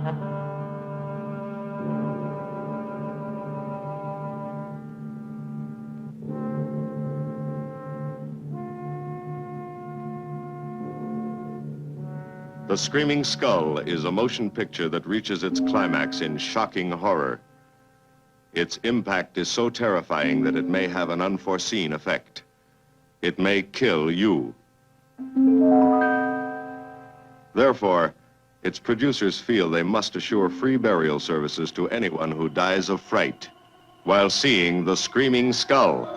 The Screaming Skull is a motion picture that reaches its climax in shocking horror. Its impact is so terrifying that it may have an unforeseen effect. It may kill you. Therefore, its producers feel they must assure free burial services to anyone who dies of fright while seeing The Screaming Skull.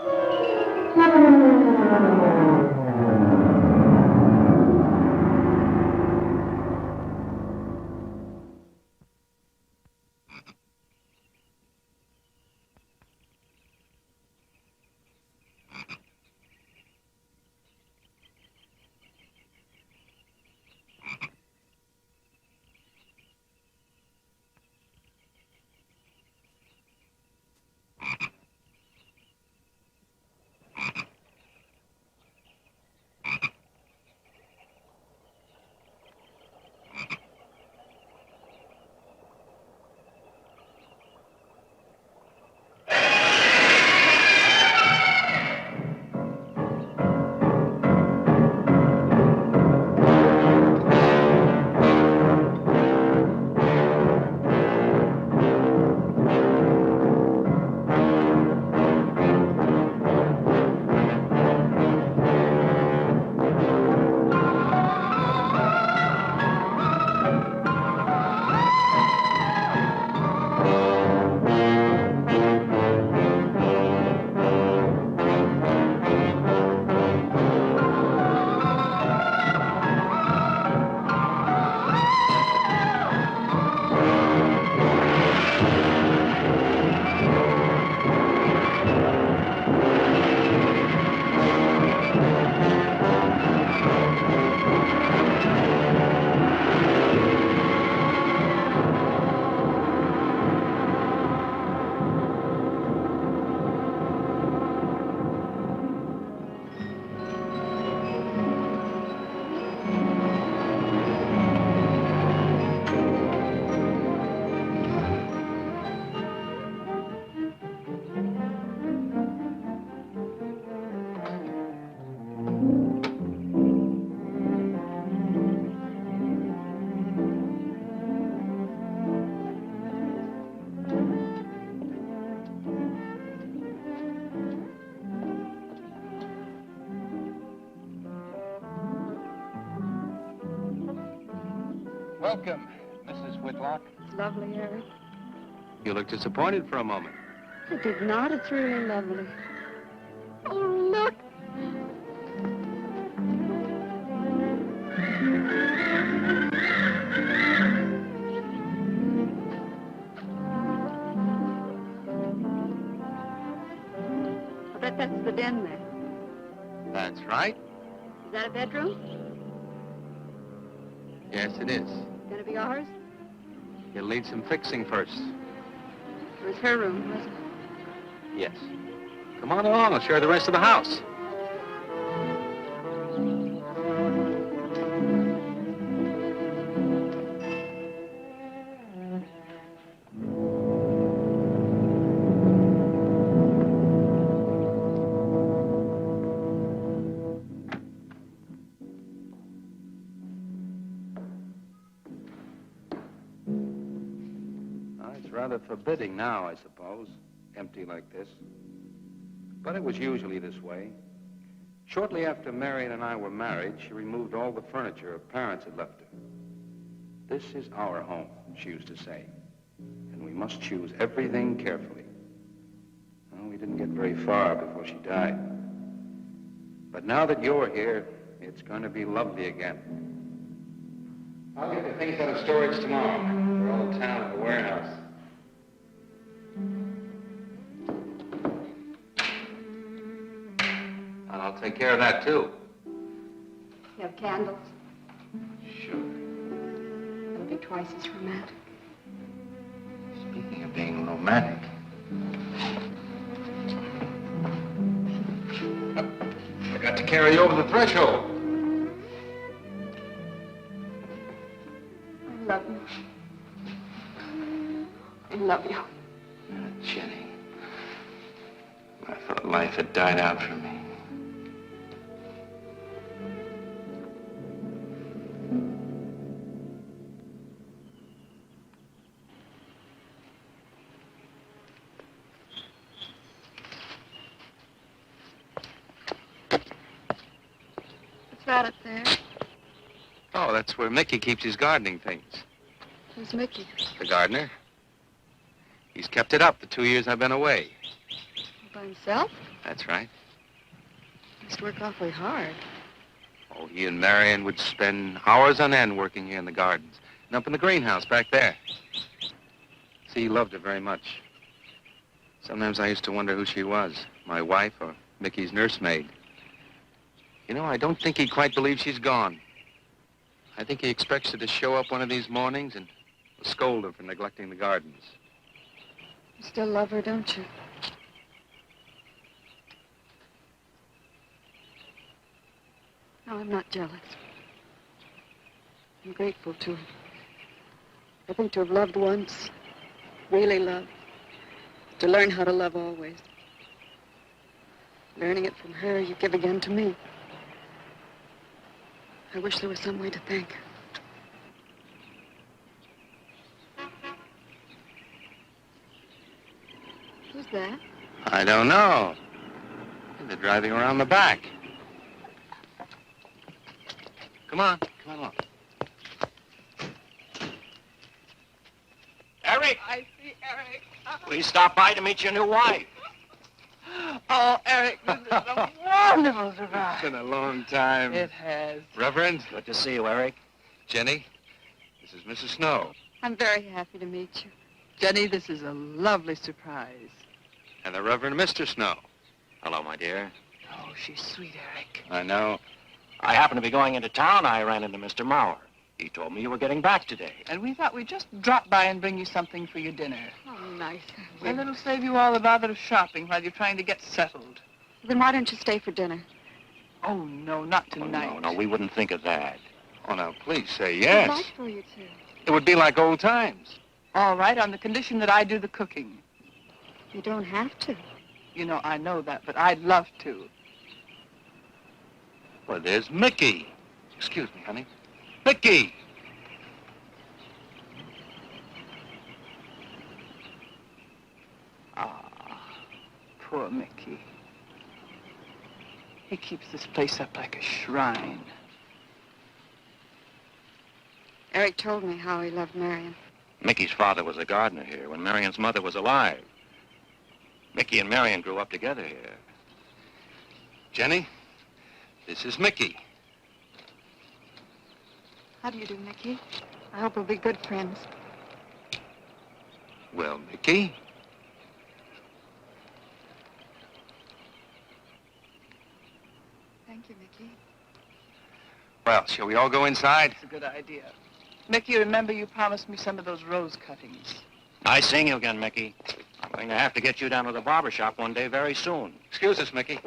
Welcome, Mrs. Whitlock. It's lovely, Harry. You look disappointed for a moment. I did not. It's really lovely. Oh, look. I bet that's the den there. That's right. Is that a bedroom? Yes, it is. Gonna be ours? You'll need some fixing first. It was her room, wasn't it? Yes. Come on along. I'll show you the rest of the house. Rather forbidding now, I suppose, empty like this. But it was usually this way. Shortly after Marion and I were married, she removed all the furniture her parents had left her. This is our home, she used to say, and we must choose everything carefully. Well, we didn't get very far before she died. But now that you're here, it's going to be lovely again. I'll get the things out of storage tomorrow. They're all in town at the warehouse. And I'll take care of that, too. You have candles? Sure. It'll be twice as romantic. Speaking of being romantic. I got to carry you over the threshold. I love you. love you. Jenny, I thought life had died out for me. What's that up there? Oh, that's where Mickey keeps his gardening things. Who's Mickey? The gardener. He's kept it up the 2 years I've been away. By himself? That's right. He must work awfully hard. Oh, he and Marion would spend hours on end working here in the gardens and up in the greenhouse back there. See, he loved her very much. Sometimes I used to wonder who she was, my wife or Mickey's nursemaid. You know, I don't think he quite believes she's gone. I think he expects her to show up one of these mornings and scold her for neglecting the gardens. You still love her, don't you? No, I'm not jealous. I'm grateful to her. I think to have loved once, really loved, to learn how to love always. Learning it from her, you give again to me. I wish there was some way to thank her. Who's that? I don't know. They're driving around the back. Come on along. Eric, I see Eric. please stop by to meet your new wife. Oh, Eric, this is a wonderful surprise. It's been a long time. It has. Reverend, Good to see you, Eric. Jenny, this is Mrs. Snow. I'm very happy to meet you. Jenny, this is a lovely surprise. And the Reverend Mr. Snow. Hello, my dear. Oh, she's sweet, Eric. I know. I happened to be going into town. I ran into Mr. Mauer. He told me you were getting back today. And we thought we'd just drop by and bring you something for your dinner. Oh, nice. And it'll save you all the bother of shopping while you're trying to get settled. Then why don't you stay for dinner? Oh, no, not Oh, tonight. no, we wouldn't think of that. Oh, now, please say I'd yes. like for you to. It would be like old times. All right, on the condition that I do the cooking. You don't have to. You know, I know that, but I'd love to. Well, there's Mickey. Excuse me, honey. Mickey! Ah, poor Mickey. He keeps this place up like a shrine. Eric told me how he loved Marion. Mickey's father was a gardener here when Marion's mother was alive. Mickey and Marion grew up together here. Jenny, this is Mickey. How do you do, Mickey? I hope we'll be good friends. Well, Mickey, Thank you, Mickey. well, shall we all go inside? It's a good idea. Mickey, remember you promised me some of those rose cuttings. Nice seeing you again, Mickey. I'm going to have to get you down to the barber shop one day very soon. Excuse us, Mickey.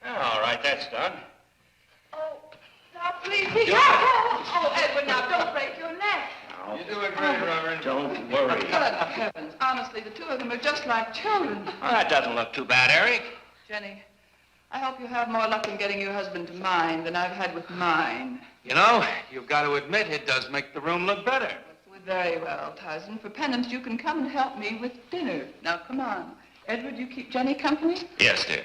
All right, that's done. Oh, now please be careful. Oh, Edward, now don't break your neck. You're doing great, Reverend. Don't worry. Good heavens. Honestly, the two of them are just like children. Well, that doesn't look too bad, Eric. Jenny, I hope you have more luck in getting your husband to mine than I've had with mine. You know, you've got to admit it does make the room look better. Very well, Tyson. For penance, you can come and help me with dinner. Now, come on. Edward, you keep Jenny company? Yes, dear.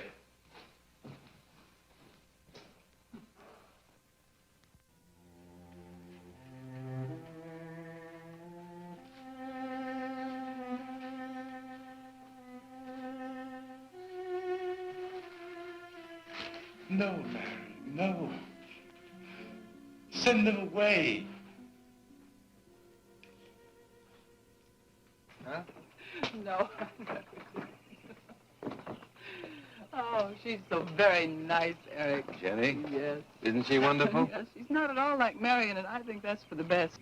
No, Mary, no. Send them away. Huh? No. Oh, she's so very nice, Eric. Jenny? Yes. Isn't she wonderful? Yes, she's not at all like Marion, and I think that's for the best.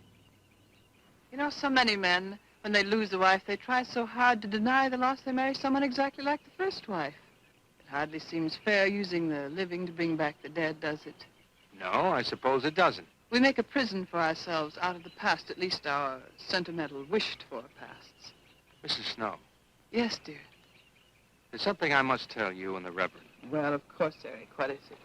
You know, so many men, when they lose a wife, they try so hard to deny the loss they marry someone exactly like the first wife. It hardly seems fair using the living to bring back the dead, does it? No, I suppose it doesn't. We make a prison for ourselves out of the past, at least our sentimental, wished-for pasts. Mrs. Snow, Yes, dear. there's something I must tell you and the Reverend. Well, of course, Eric. What is it?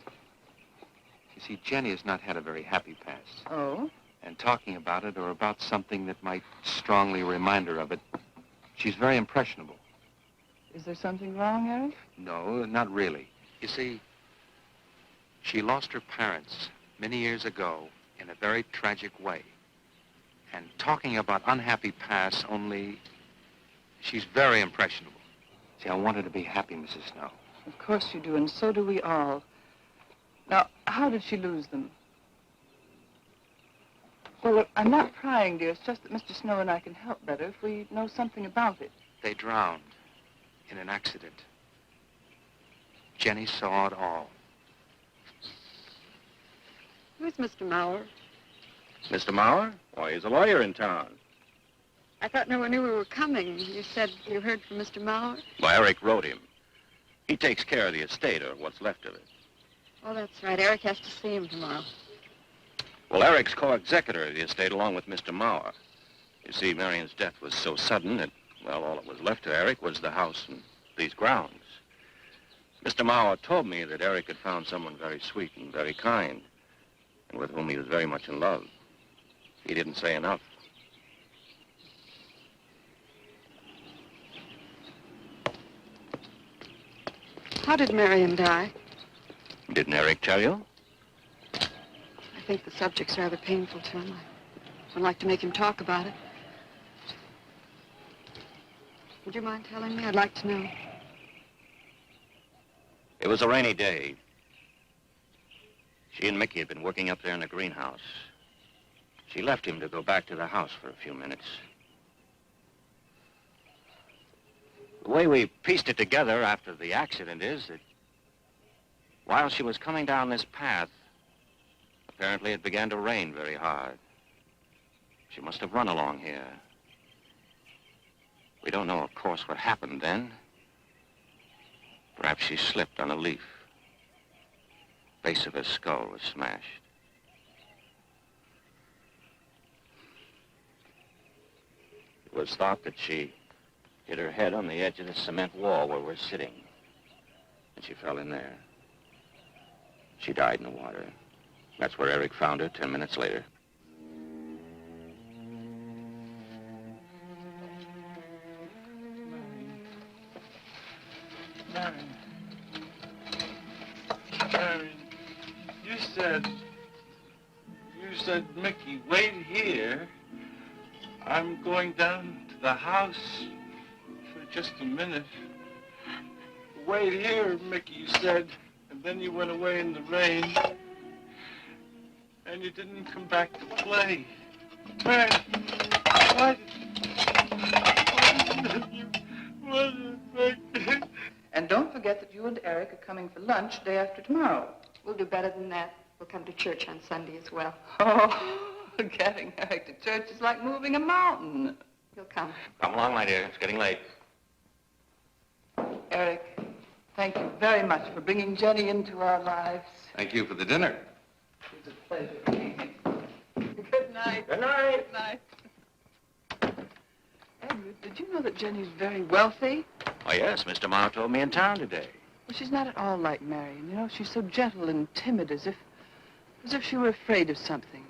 You see, Jenny has not had a very happy past. Oh? And talking about it or about something that might strongly remind her of it, she's very impressionable. Is there something wrong, Eric? No, not really. You see, she lost her parents many years ago in a very tragic way. And talking about unhappy pasts only, she's very impressionable. See, I want her to be happy, Mrs. Snow. Of course you do, and so do we all. Now, how did she lose them? Well, look, I'm not prying, dear. It's just that Mr. Snow and I can help better if we know something about it. They drowned in an accident. Jenny saw it all. Who's Mr. Mauer? Mr. Mauer? Why, he's a lawyer in town. I thought no one knew we were coming. You said you heard from Mr. Mauer? Well, Eric wrote him. He takes care of the estate, or what's left of it. Oh, that's right. Eric has to see him tomorrow. Well, Eric's co-executor of the estate along with Mr. Mauer. You see, Marion's death was so sudden that, well, all that was left to Eric was the house and these grounds. Mr. Mauer told me that Eric had found someone very sweet and very kind, and with whom he was very much in love. He didn't say enough. How did Marion die? Didn't Eric tell you? I think the subject's rather painful to him. I don't like to make him talk about it. Would you mind telling me? I'd like to know. It was a rainy day. She and Mickey had been working up there in the greenhouse. She left him to go back to the house for a few minutes. The way we pieced it together after the accident is that while she was coming down this path, apparently it began to rain very hard. She must have run along here. We don't know, of course, what happened then. Perhaps she slipped on a leaf. Base of her skull was smashed. It was thought that she hit her head on the edge of the cement wall where we're sitting. And she fell in there. She died in the water. That's where Eric found her 10 minutes later. Marion, you said, Mickey, wait here. I'm going down to the house for just a minute. Wait here, Mickey, you said, and then you went away in the rain, and you didn't come back to play. Man, what? What did you... And don't forget that you and Eric are coming for lunch day after tomorrow. We'll do better than that. We'll come to church on Sunday as well. Oh, getting Eric to church is like moving a mountain. He'll come. Come along, my dear. It's getting late. Eric, thank you very much for bringing Jenny into our lives. Thank you for the dinner. It was a pleasure. Good night. Good night. Good night. Edward, did you know that Jenny's very wealthy? Oh, yes. Mr. Mauer told me in town today. Well, she's not at all like Marion. You know, she's so gentle and timid, as if she were afraid of something.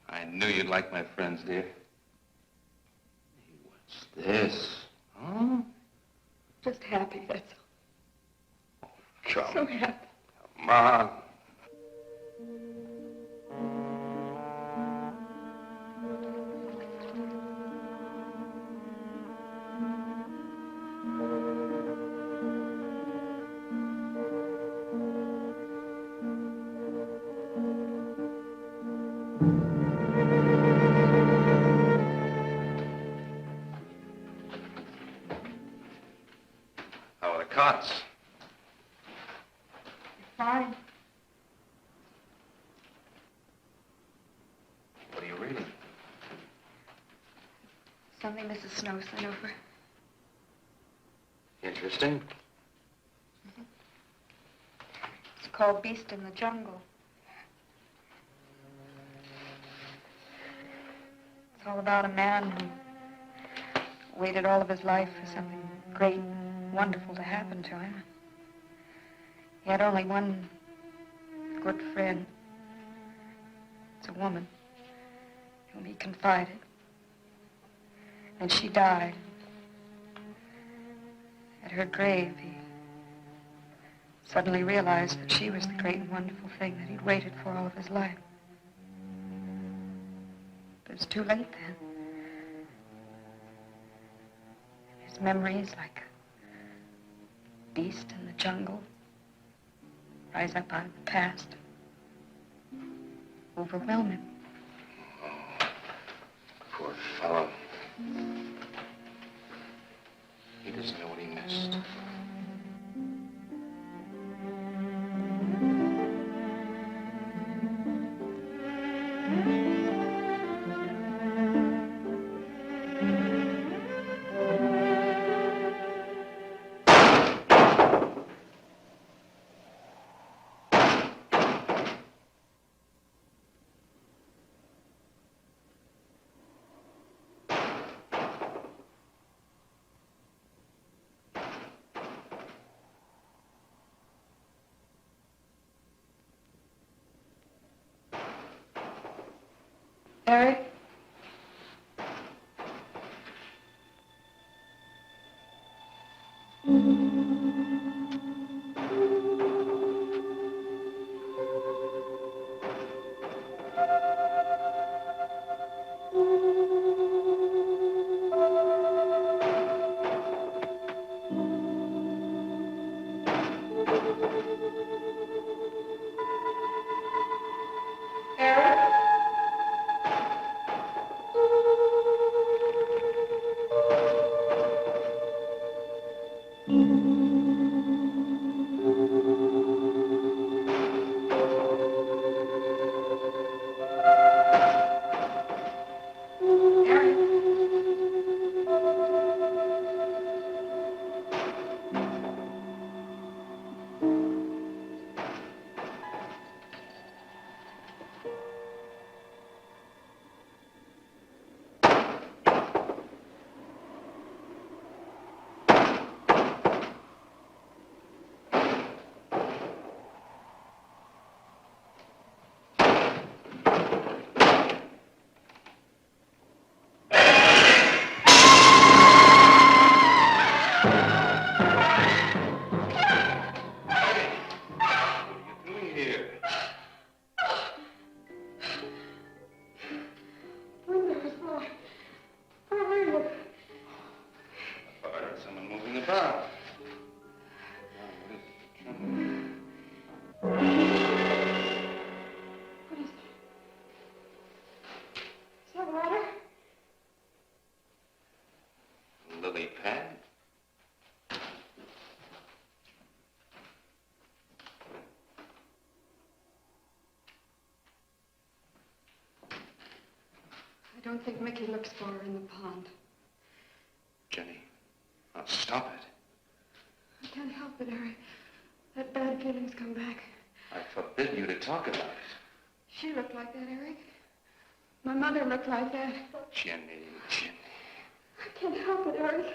I knew you'd like my friends, dear. Hey, what's this? Huh? Just happy, that's all. Come, So happy. come on. something Mrs. Snow sent over. Interesting. It's called Beast in the Jungle. It's all about a man who waited all of his life for something great, wonderful to happen to him. He had only one good friend. It's a woman whom he confided. And she died. At her grave, he suddenly realized that she was the great and wonderful thing that he'd waited for all of his life. But it was too late then. His memories, like a beast in the jungle, rise up out of the past, overwhelm him. Poor fellow. He doesn't know what he missed. Eric? Lily pad? I don't think Mickey looks for her in the pond. Jenny, now stop it. I can't help it, Eric. That bad feeling's come back. I forbid you to talk about it. She looked like that, Eric. My mother looked like that. Jenny. I can't help it, Eric.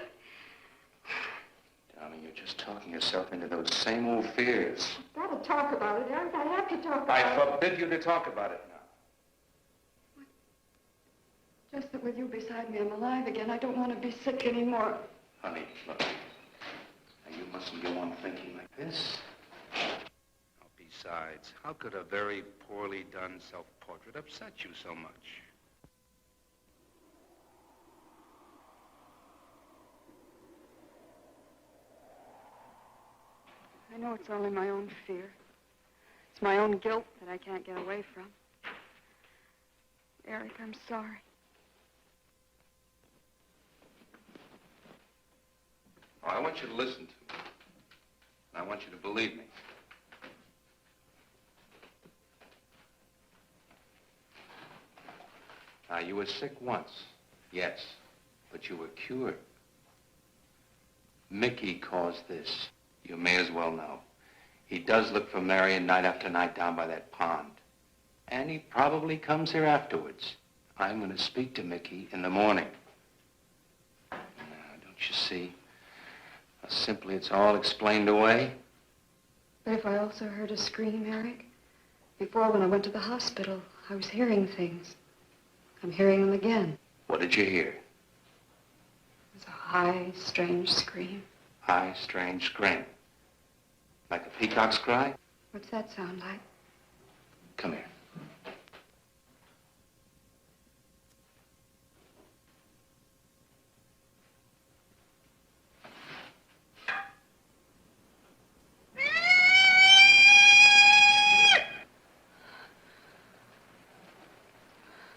Darling, you're just talking yourself into those same old fears. I've got to talk about it, Eric. I have to talk about I it. forbid you to talk about it now. Just that with you beside me, I'm alive again. I don't want to be sick anymore. Honey, look. Now, you mustn't go on thinking like this. Besides, how could a very poorly done self-portrait upset you so much? I know it's only my own fear. It's my own guilt that I can't get away from. Eric, I'm sorry. Oh, I want you to listen to me. And I want you to believe me. Now, you were sick once, yes. But you were cured. Mickey caused this. You may as well know. He does look for Marion night after night down by that pond. And he probably comes here afterwards. I'm going to speak to Mickey in the morning. Now, don't you see? Simply, it's all explained away. But if I also heard a scream, Eric? Before, when I went to the hospital, I was hearing things. I'm hearing them again. What did you hear? It was a high, strange scream. High, strange scream. Like a peacock's cry? What's that sound like? Come here.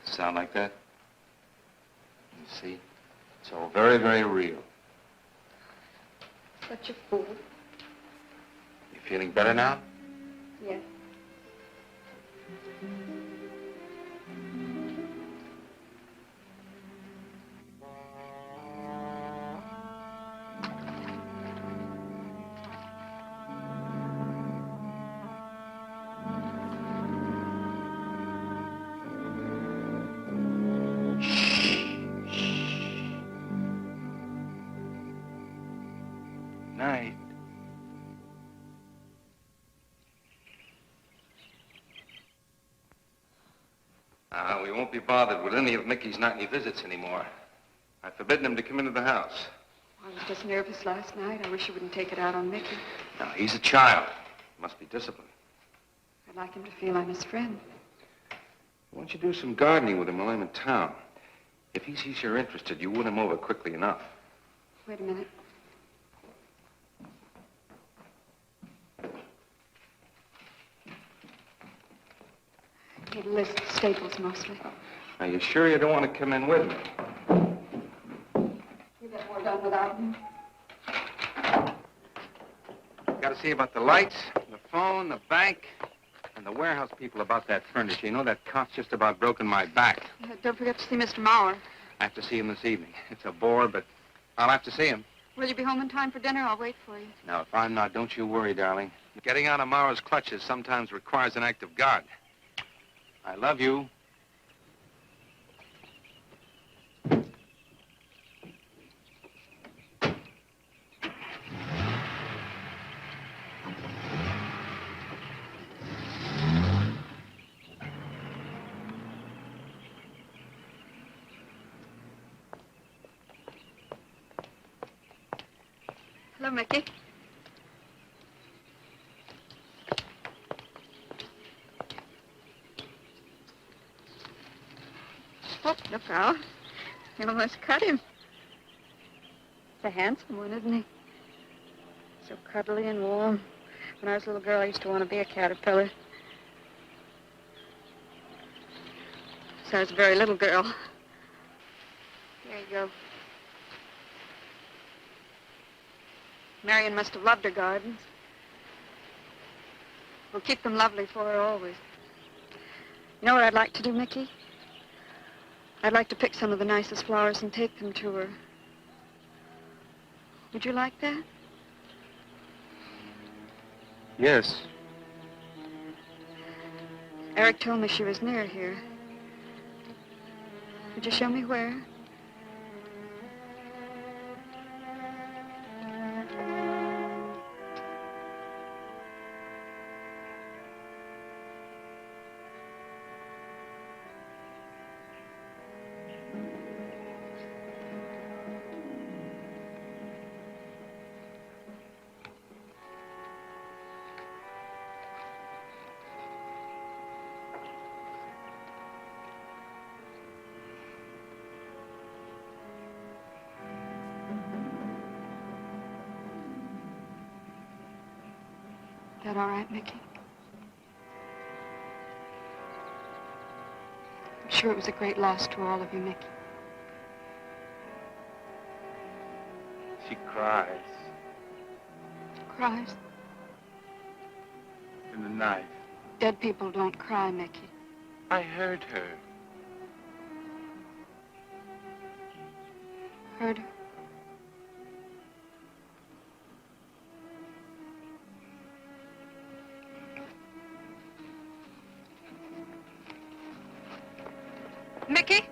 Sound like that? You see? It's all very, very real. Such a fool. You feeling better now? Yes. Night. We won't be bothered with any of Mickey's nightly visits anymore. I've forbidden him to come into the house. I was just nervous last night. I wish you wouldn't take it out on Mickey. Now, he's a child. Must be disciplined. I'd like him to feel I'm his friend. Why don't you do some gardening with him while I'm in town? If he sees you're interested, you win him over quickly enough. Wait a minute. I need a list of staples mostly. Are you sure you don't want to come in with me? You get more done without me. Got to see about the lights, the phone, the bank, and the warehouse people about that furniture. You know, that cop's just about broken my back. Don't forget to see Mr. Mauer. I have to see him this evening. It's a bore, but I'll have to see him. Will you be home in time for dinner? I'll wait for you. Now, if I'm not, don't you worry, darling. Getting out of Mauer's clutches sometimes requires an act of God. I love you. Hello, Mickey. Oh, look out. You almost cut him. It's a handsome one, isn't he? So cuddly and warm. When I was a little girl, I used to want to be a caterpillar. So I was a very little girl. There you go. Marion must have loved her gardens. We'll keep them lovely for her always. You know what I'd like to do, Mickey? I'd like to pick some of the nicest flowers and take them to her. Would you like that? Yes. Eric told me she was near here. Would you show me where? That all right, Mickey? I'm sure it was a great loss to all of you, Mickey. She cries Cries? in the night. Dead people don't cry, Mickey. I heard her. hurt her. Mickey?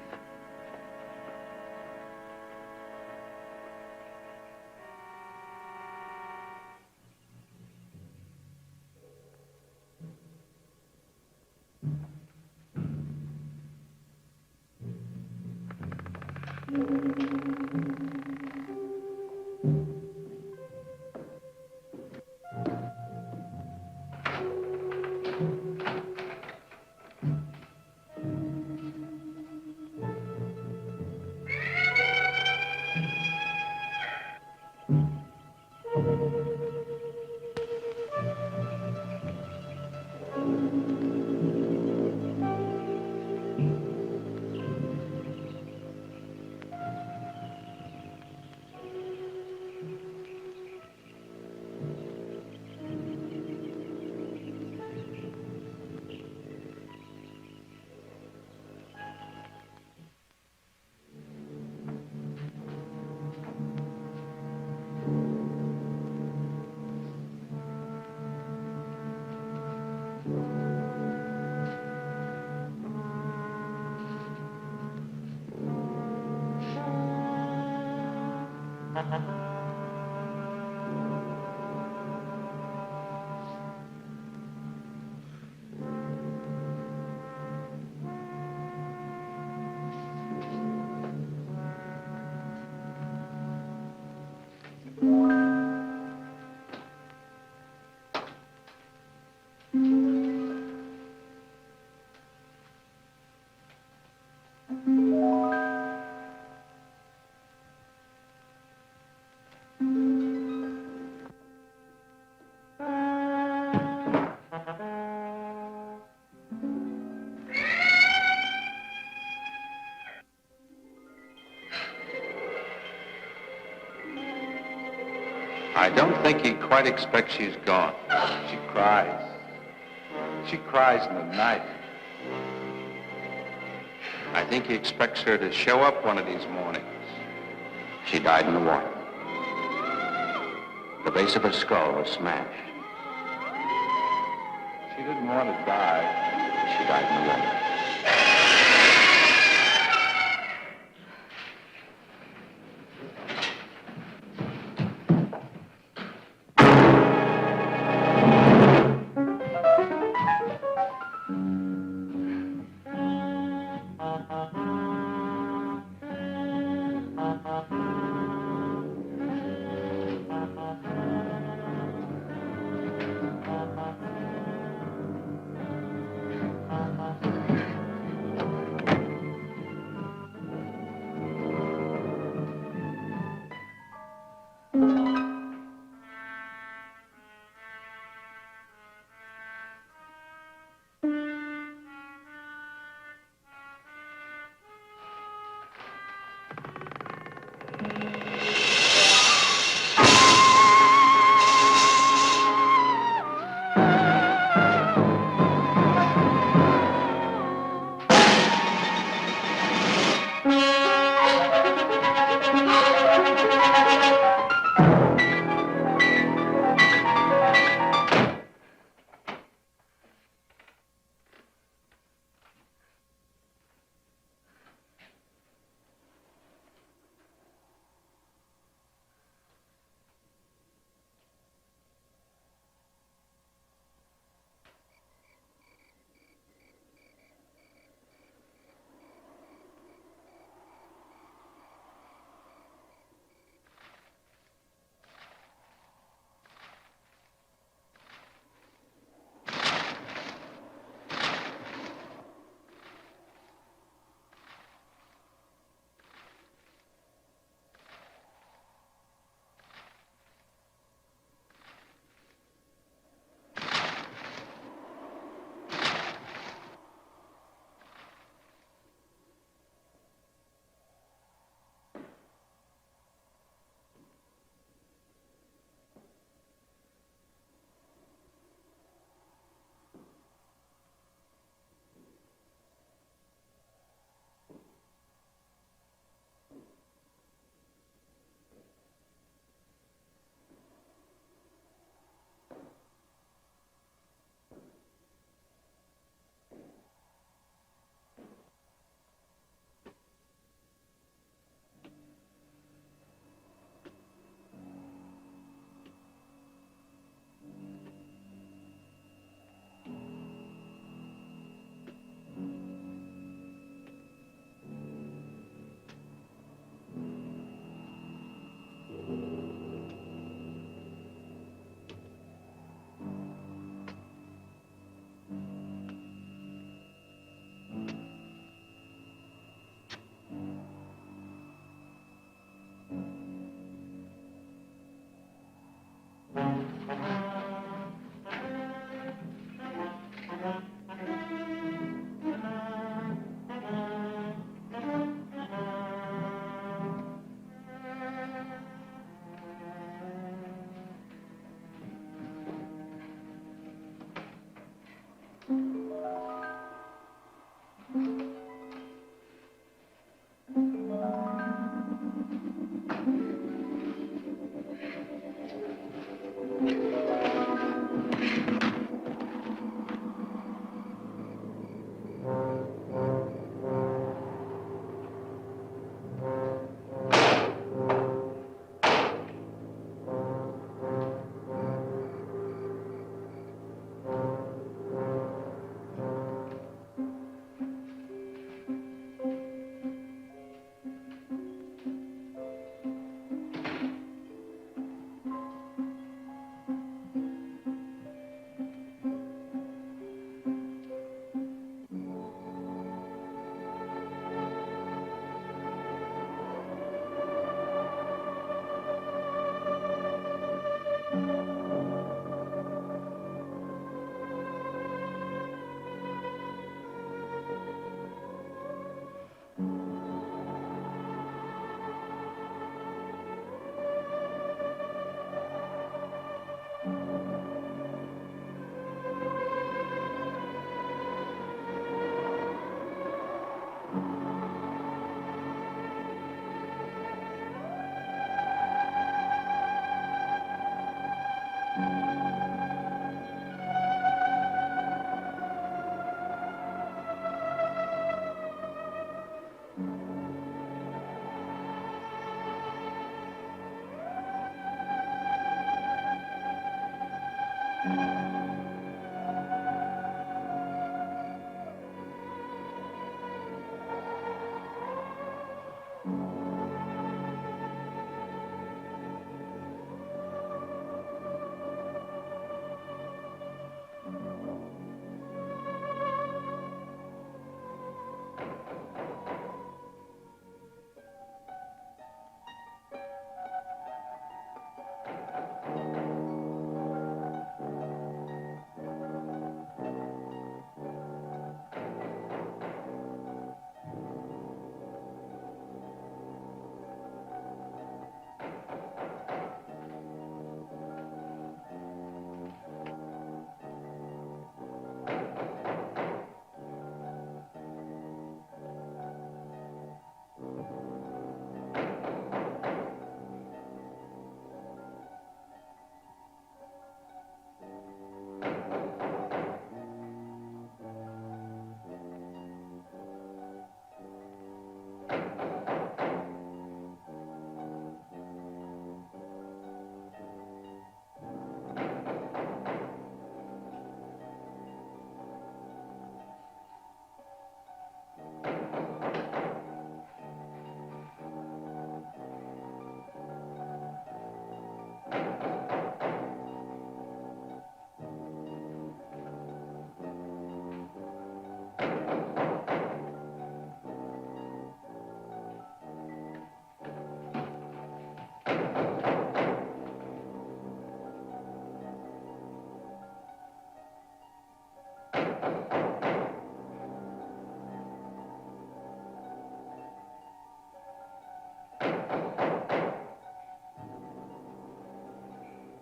I don't think he quite expects she's gone. She cries. She cries in the night. I think he expects her to show up one of these mornings. She died in the water. The base of her skull was smashed. She didn't want to die. She died in the water.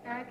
Eric?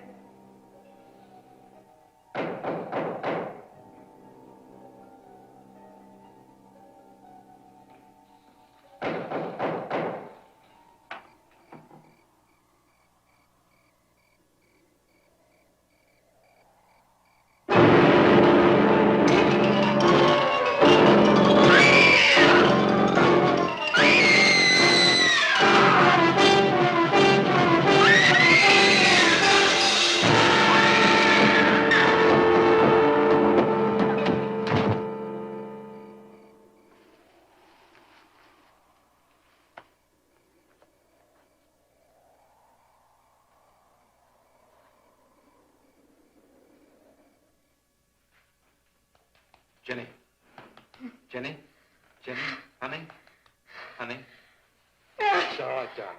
Jenny. Jenny? Jenny? Honey? Honey? It's all right, darling.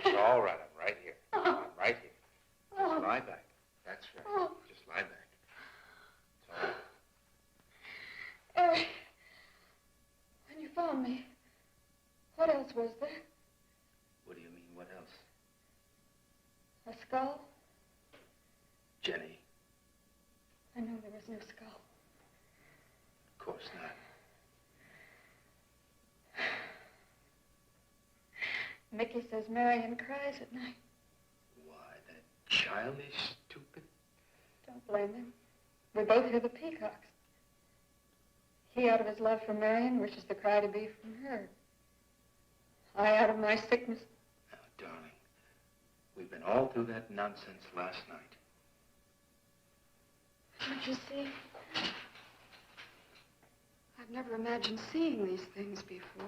It's all right. I'm right here. I'm right here. Just lie back. That's right. Just lie back. It's all right. Eric, when you found me, what else was there? What do you mean, what else? A skull? Jenny, I know there was no skull. of course not. Mickey says Marion cries at night. Why, that childish, stupid... Don't blame him. We both hear the peacocks. He, out of his love for Marion, wishes the cry to be from her. I, out of my sickness. Now, darling, we've been all through that nonsense last night. Don't you see? I've never imagined seeing these things before.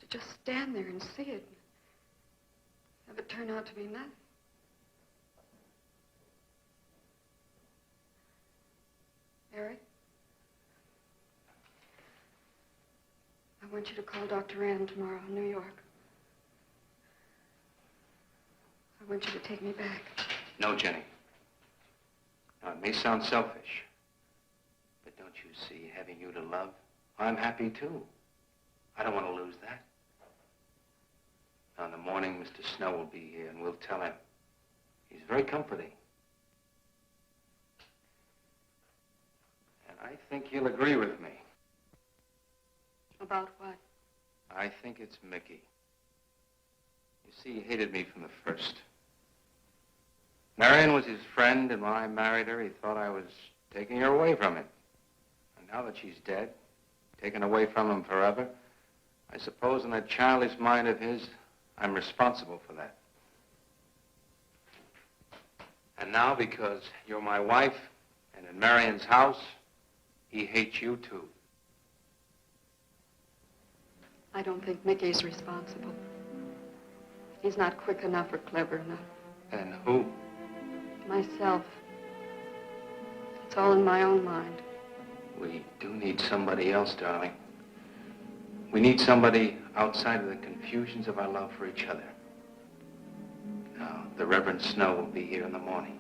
To just stand there and see it. Have it turn out to be nothing. Eric? I want you to call Dr. Ann tomorrow in New York. I want you to take me back. No, Jenny. Now, it may sound selfish, but don't you see, having you to love, I'm happy too. I don't want to lose that. Now, in the morning, Mr. Snow will be here, and we'll tell him. He's very comforting. And I think he'll agree with me. About what? I think it's Mickey. You see, he hated me from the first. Marion was his friend, and when I married her, he thought I was taking her away from him. And now that she's dead, taken away from him forever, I suppose in that childish mind of his, I'm responsible for that. And now, because you're my wife, and in Marion's house, he hates you too. I don't think Mickey's responsible. He's not quick enough or clever enough. And who? Myself. It's all in my own mind. We do need somebody else, darling. We need somebody outside of the confusions of our love for each other. Now, the Reverend Snow will be here in the morning.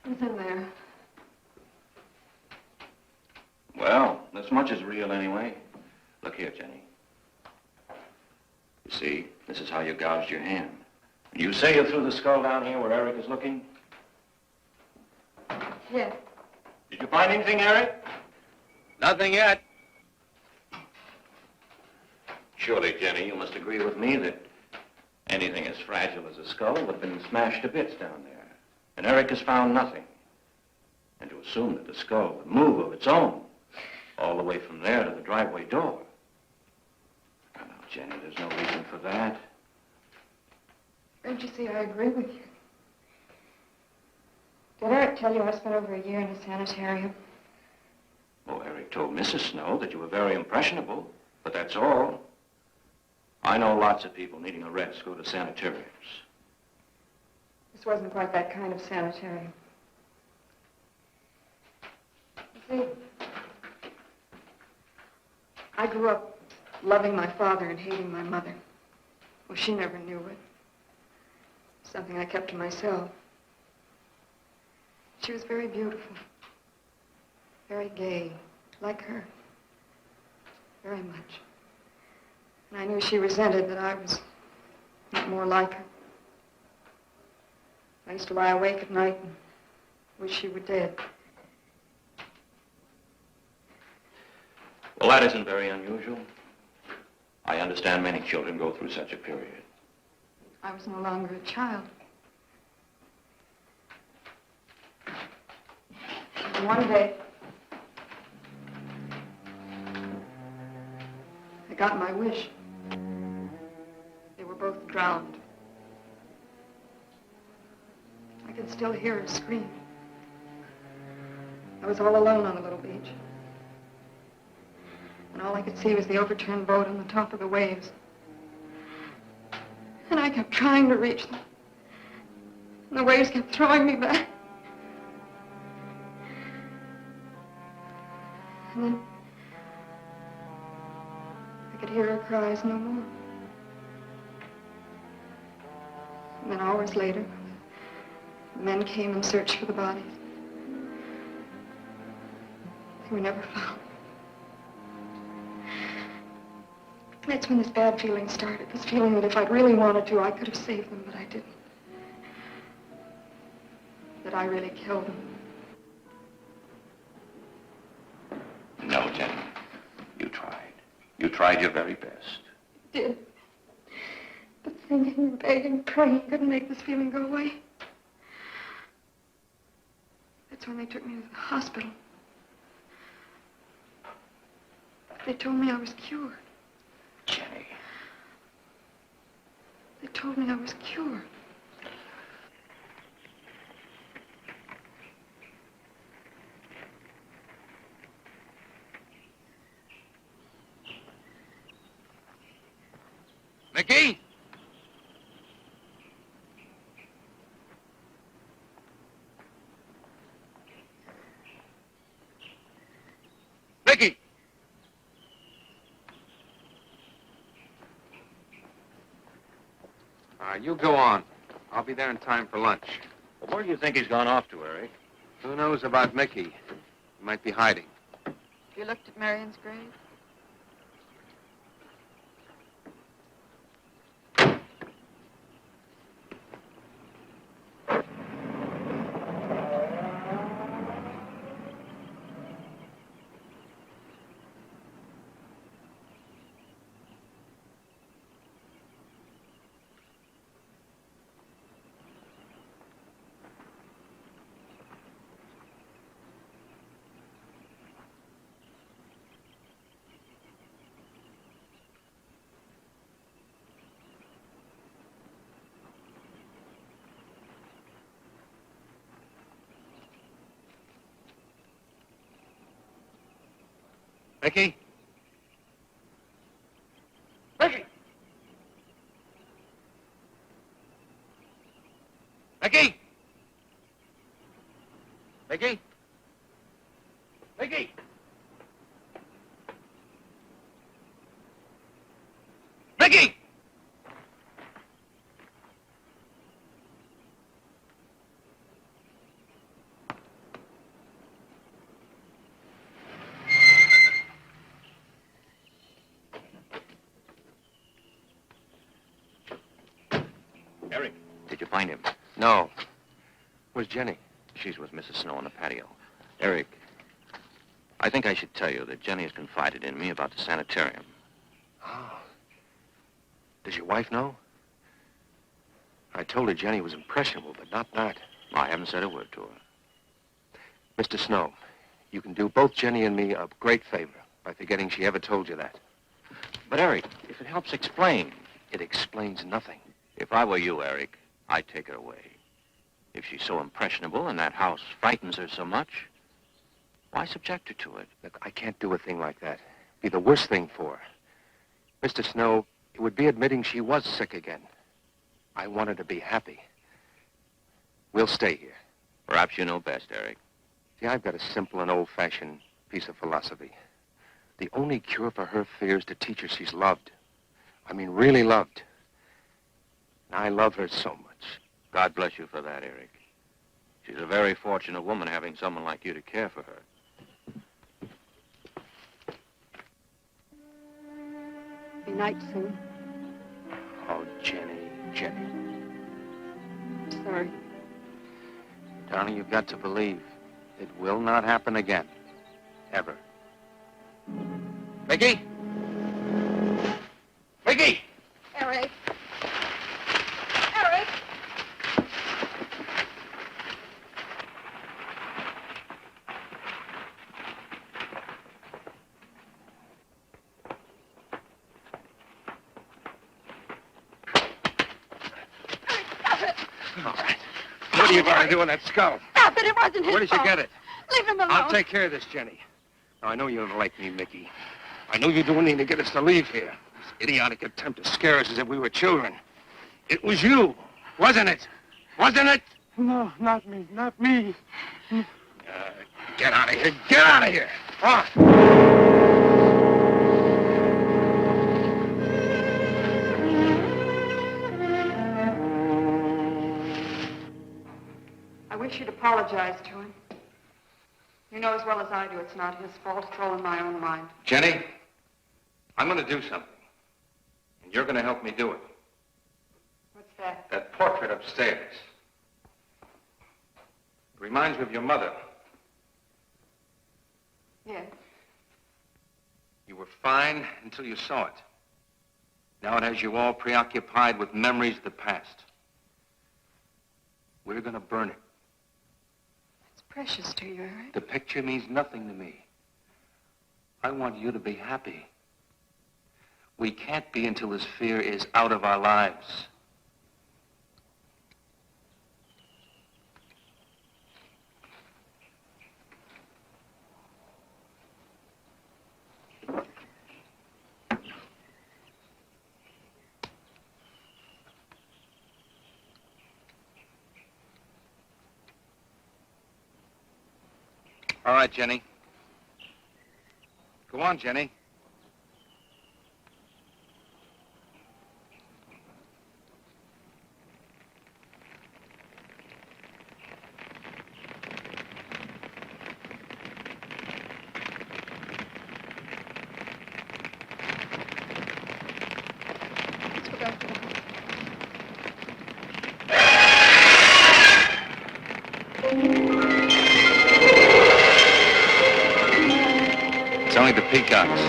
Who's in there? Well, this much is real anyway. Look here, Jenny. You see, this is how you gouged your hand. You say you threw the skull down here where Eric is looking? Yes. Did you find anything, Eric? Nothing yet. Surely, Jenny, you must agree with me that anything as fragile as a skull would have been smashed to bits down there. And Eric has found nothing. And to assume that the skull would move of its own all the way from there to the driveway door. Now, Jenny, there's no reason for that. Don't you see, I agree with you. Did Eric tell you I spent over a year in a sanitarium? Oh, Eric Eric told Mrs. Snow that you were very impressionable, but that's all. I know lots of people needing a rest go to sanitariums. This wasn't quite that kind of sanitarium. You see, I grew up loving my father and hating my mother. Well, she never knew it. Something I kept to myself. She was very beautiful. Very gay, like her. Very much. And I knew she resented that I was not more like her. I used to lie awake at night and wish she were dead. Well, that isn't very unusual. I understand many children go through such a period. I was no longer a child. And one day, I got my wish. They were both drowned. I can still hear her scream. I was all alone on the little beach. And all I could see was the overturned boat on the top of the waves. And I kept trying to reach them. And the waves kept throwing me back. And then I could hear her cries no more. And then hours later, the men came and searched for the bodies. They were never found. That's when this bad feeling started, this feeling that if I'd really wanted to, I could have saved them, but I didn't. That I really killed them. No, Jenny. You tried. You tried your very best. I did. But thinking, begging, praying couldn't make this feeling go away. That's when they took me to the hospital. They told me I was cured. Jenny. They told me I was cured. Mickey? Mickey! You go on. I'll be there in time for lunch. Well, where do you think he's gone off to, Eric? Who knows about Mickey? He might be hiding. You looked at Marion's grave? Mickey? Mickey! Mickey! Mickey? Mickey! Mickey! Eric, did you find him? No. Where's Jenny? She's with Mrs. Snow on the patio. Eric, I think I should tell you that Jenny has confided in me about the sanitarium. Oh. Does your wife know? I told her Jenny was impressionable, but not that. I haven't said a word to her. Mr. Snow, you can do both Jenny and me a great favor by forgetting she ever told you that. But, Eric, if it helps explain. It explains nothing. If I were you, Eric, I'd take her away. If she's so impressionable and that house frightens her so much, Why subject her to it? Look, I can't do a thing like that. It'd be the worst thing for her. Mr. Snow, it would be admitting she was sick again. I want her to be happy. We'll stay here. Perhaps you know best, Eric. See, I've got a simple and old-fashioned piece of philosophy. The only cure for her fear is to teach her she's loved. I mean, really loved. And I love her so much. God bless you for that, Eric. She's a very fortunate woman having someone like you to care for her. Be night soon. Oh, Jenny, Jenny. Sorry. Darling, you've got to believe it will not happen again. Ever. Mickey? Mickey! Eric. Eric! All right. What are you going to do with that skull? Stop it, it wasn't his Where did you fault. get it? Leave him alone. I'll take care of this, Jenny. Now, I know you don't like me, Mickey. I know you do anything to get us to leave here. This idiotic attempt to scare us as if we were children. It was you, wasn't it? Wasn't it? No, not me, not me. Get out of here. Get out of here. Come on. I wish you'd apologize to him. You know as well as I do it's not his fault. It's all in my own mind. Jenny, I'm going to do something. And you're going to help me do it. What's that? That portrait upstairs. It reminds me of your mother. Yes. You were fine until you saw it. Now it has you all preoccupied with memories of the past. We're going to burn it. It's precious to you, Eric. The picture means nothing to me. I want you to be happy. We can't be until this fear is out of our lives. All right, Jenny. Go on, Jenny. Let's go back to the house. It's only the peacocks.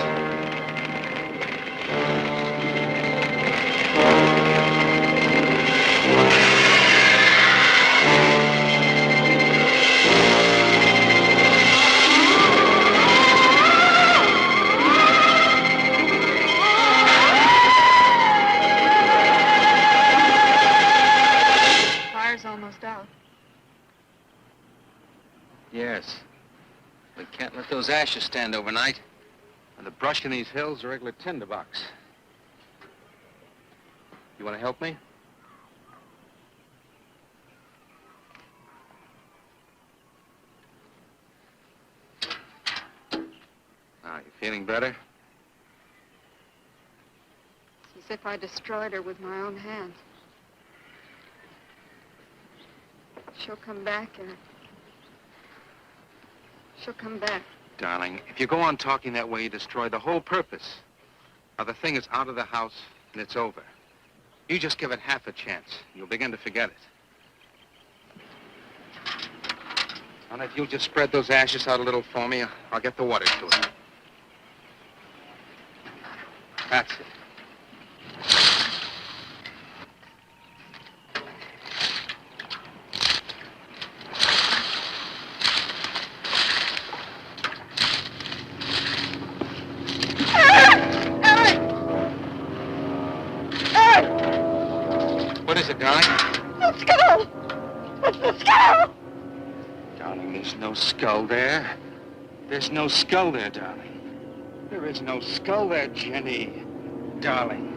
Fire's almost out. Yes. We can't let those ashes stand overnight. And the brush in these hills are a regular tinderbox. You want to help me? Now, you feeling better? It's as if I destroyed her with my own hands. She'll come back, Eric. She'll come back. Darling, if you go on talking that way, you destroy the whole purpose. Now, the thing is out of the house, and it's over. You just give it half a chance, and you'll begin to forget it. And if you'll just spread those ashes out a little for me, I'll get the water to it. That's it. What is it, darling? The skull! It's the skull! Darling, there's no skull there. There's no skull there, darling. There is no skull there, Jenny. Darling.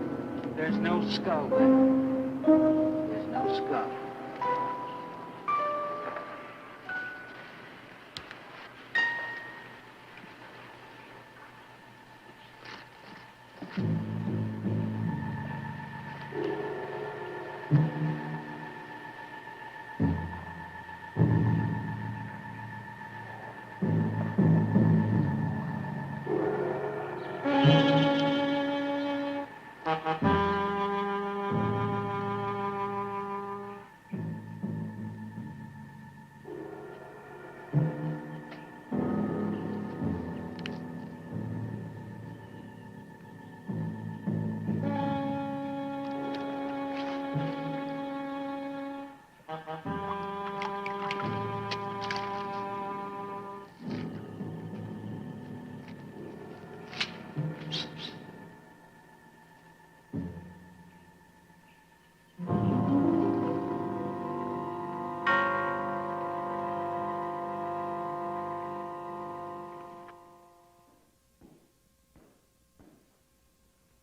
There's no skull there. There's no skull.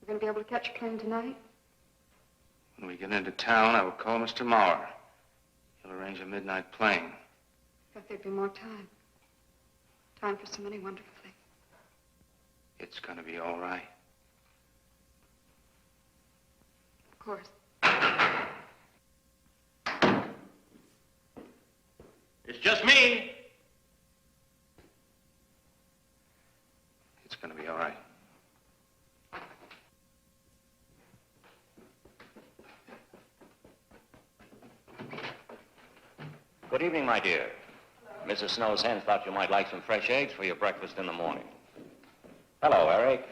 You going to be able to catch a plane tonight? When we get into town, I will call Mr. Maurer. He'll arrange a midnight plane. Thought there'd be more time. Time for so many wonderful things. It's gonna be all right. Of course. It's just me. It's gonna be all right. Good evening, my dear. Mrs. Snow's hens thought you might like some fresh eggs for your breakfast in the morning. Hello, Eric.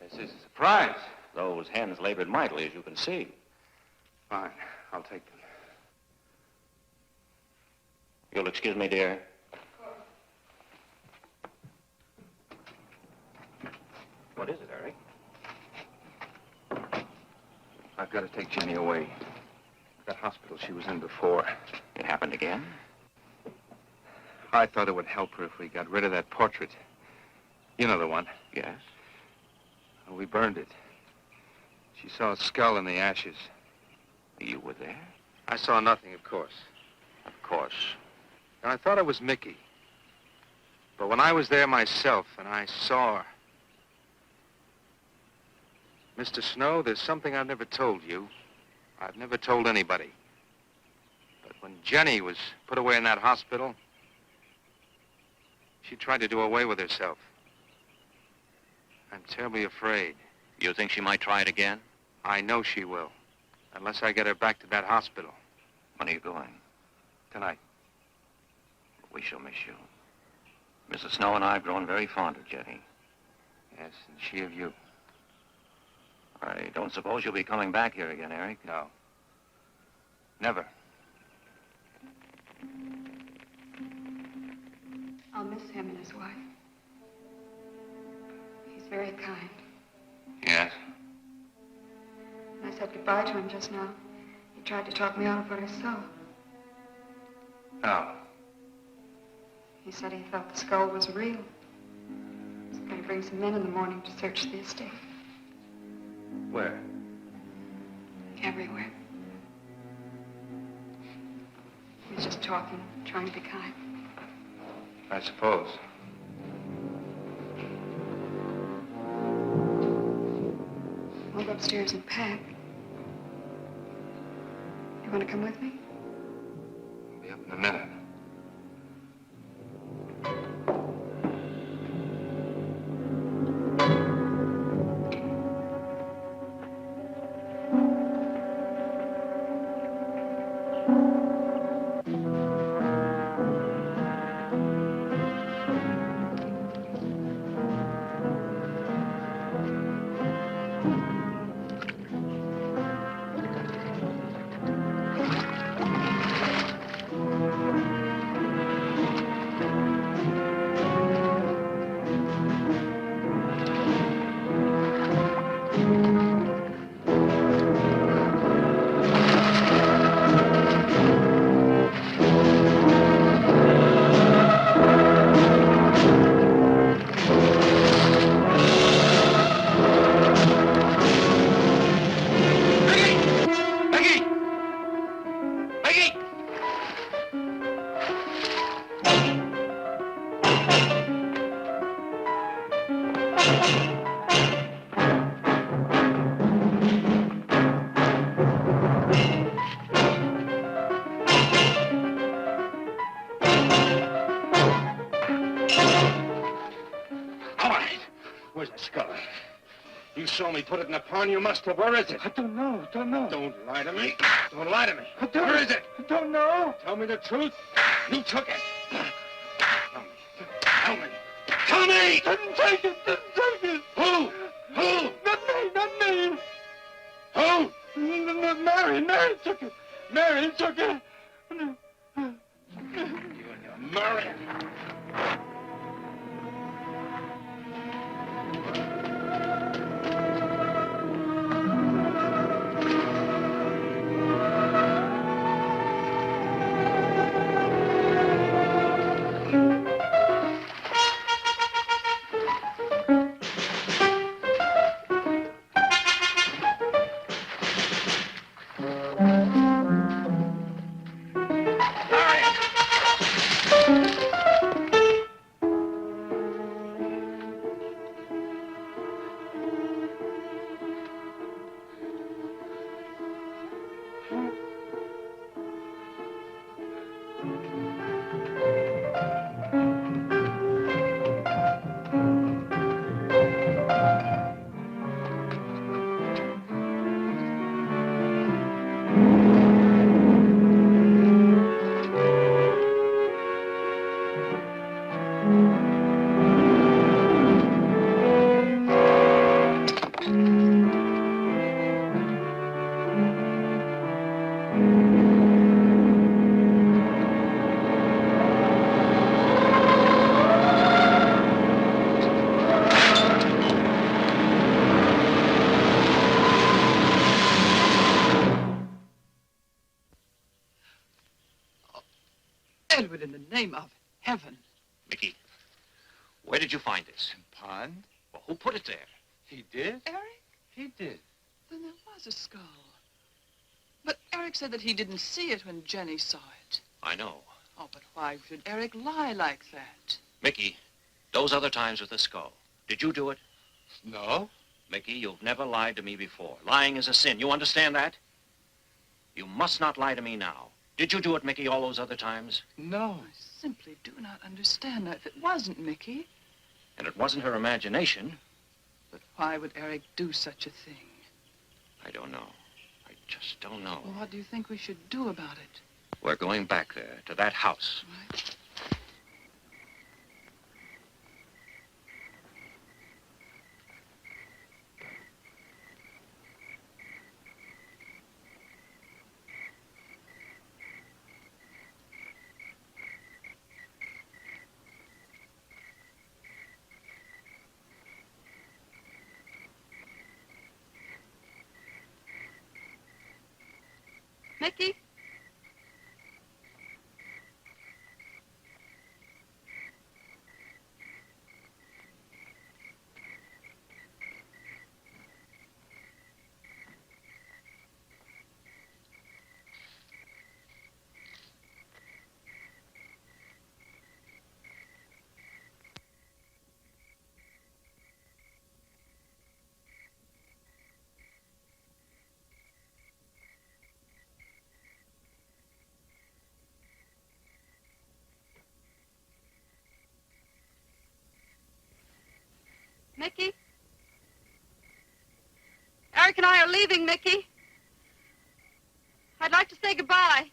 This is a surprise. Those hens labored mightily, as you can see. Fine, I'll take them. You'll excuse me, dear. What is it, Eric? I've got to take Jenny away. That hospital she was in before. It happened again? I thought it would help her if we got rid of that portrait. You know the one. Yes. Well, we burned it. She saw a skull in the ashes. You were there? I saw nothing, of course. Of course. And I thought it was Mickey. But when I was there myself and I saw her... Mr. Snow, there's something I've never told you. I've never told anybody. But when Jenny was put away in that hospital, she tried to do away with herself. I'm terribly afraid. You think she might try it again? I know she will, unless I get her back to that hospital. When are you going? Tonight. We shall miss you. Mrs. Snow and I have grown very fond of Jenny. Yes, and she of you. I don't suppose you'll be coming back here again, Eric? No. Never. I'll miss him and his wife. He's very kind. Yes? When I said goodbye to him just now, he tried to talk me out of what I saw. No. He said he thought the skull was real. He's going to bring some men in the morning to search the estate. Where? Everywhere. He was just talking, trying to be kind. I suppose. I'll go upstairs and pack. You want to come with me? I'll be up in a minute. saw me put it in the pond. You must have. Where is it? I don't know. Don't lie to me. Don't lie to me. Where is it? I don't know. Tell me the truth. You took it. Tell me. Tell me! Didn't take it. Who? Not me. Who? Mary took it. Mary took it. You and your Mary. Edward, in the name of heaven. Mickey, where did you find this? Pond? Well, who put it there? He did? Eric? He did. Then there was a skull. But Eric said that he didn't see it when Jenny saw it. I know. Oh, but why should Eric lie like that? Mickey, those other times with the skull, did you do it? No. Mickey, you've never lied to me before. Lying is a sin. You understand that? You must not lie to me now. Did you do it, Mickey, all those other times? No. I simply do not understand that. If it wasn't Mickey, And it wasn't her imagination. but why would Eric do such a thing? I don't know. I just don't know. Well, what do you think we should do about it? We're going back there, to that house. Right? Mickey? Mickey? Eric and I are leaving, Mickey. I'd like to say goodbye.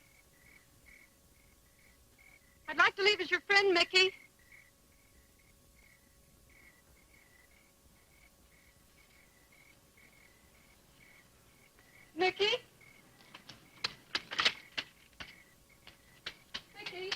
I'd like to leave as your friend, Mickey. Mickey? Mickey?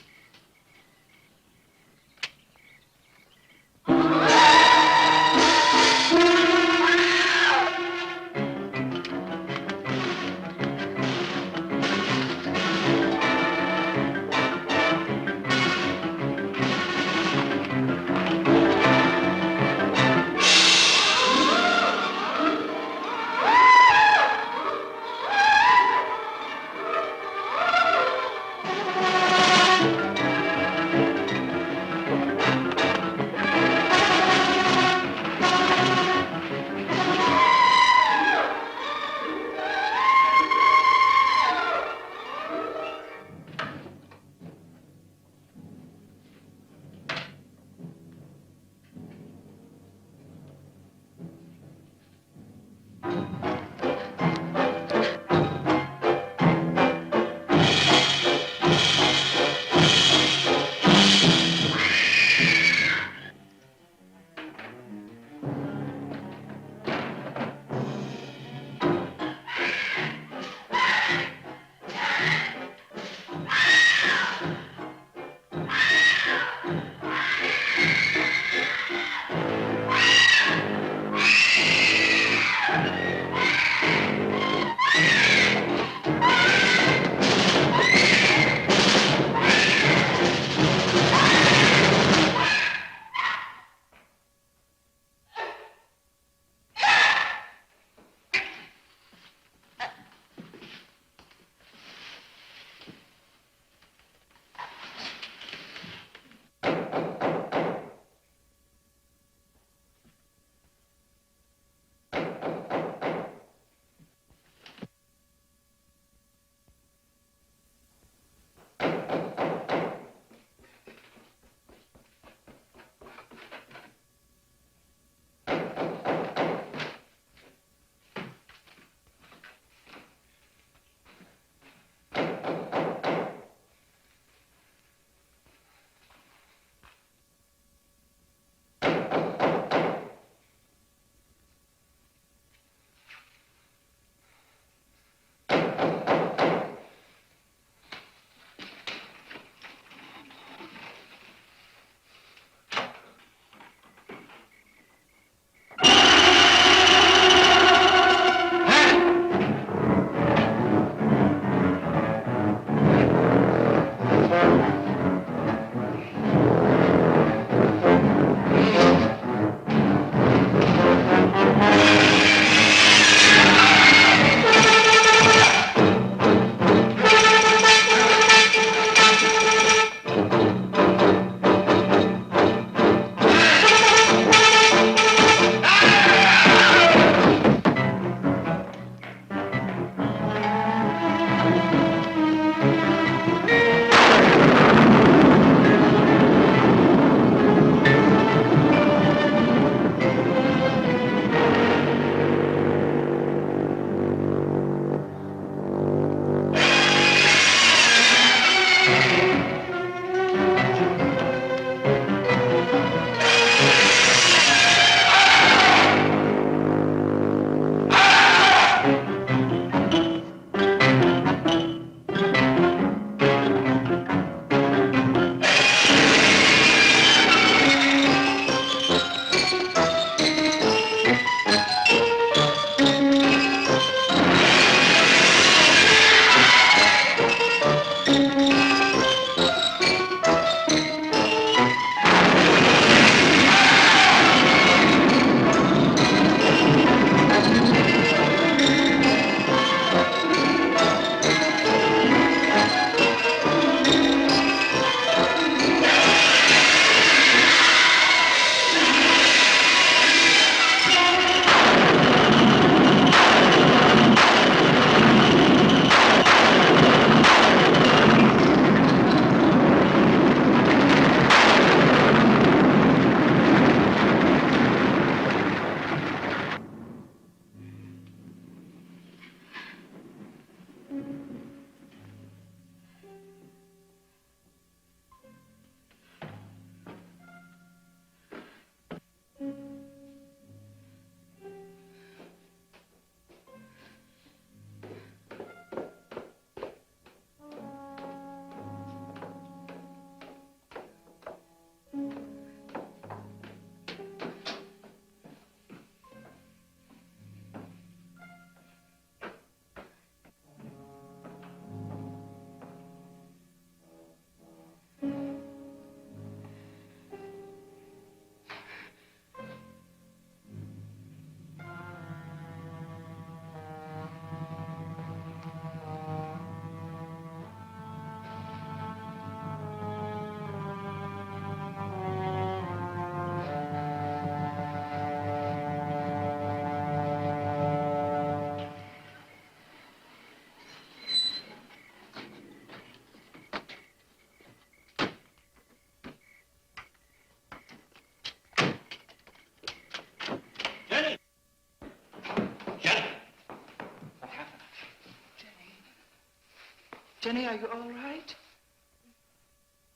Jenny, are you all right?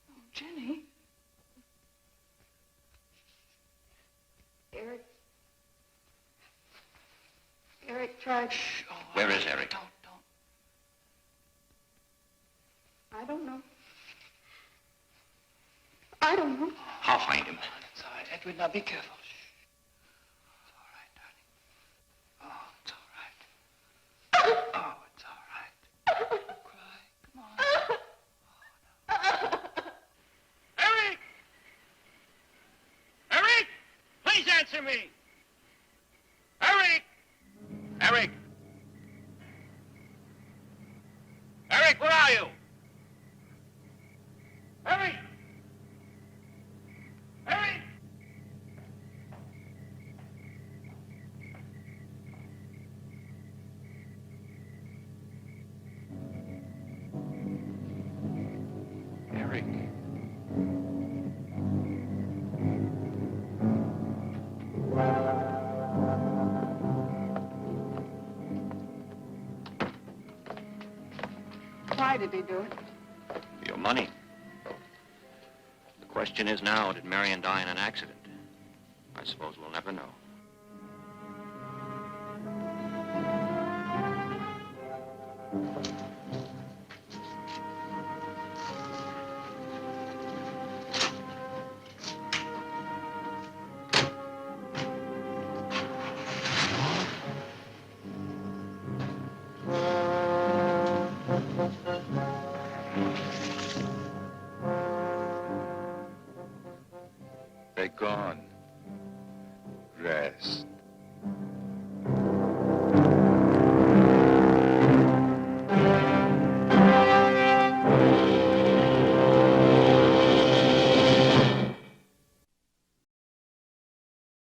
Oh, Jenny. Eric tried. Shh. Oh, Where is Eric? Don't. I don't know. I don't know. I'll find him. It's all right, Edward. Now be careful. Shh. It's all right, darling. Oh, it's all right. Oh, it's all right. Don't cry. Come on. Eric! Eric! Please answer me! Eric! Eric! Eric, where are you? Eric! Eric! Eric. Why did he do it? For your money. The question is now, did Marion die in an accident? I suppose we'll never know.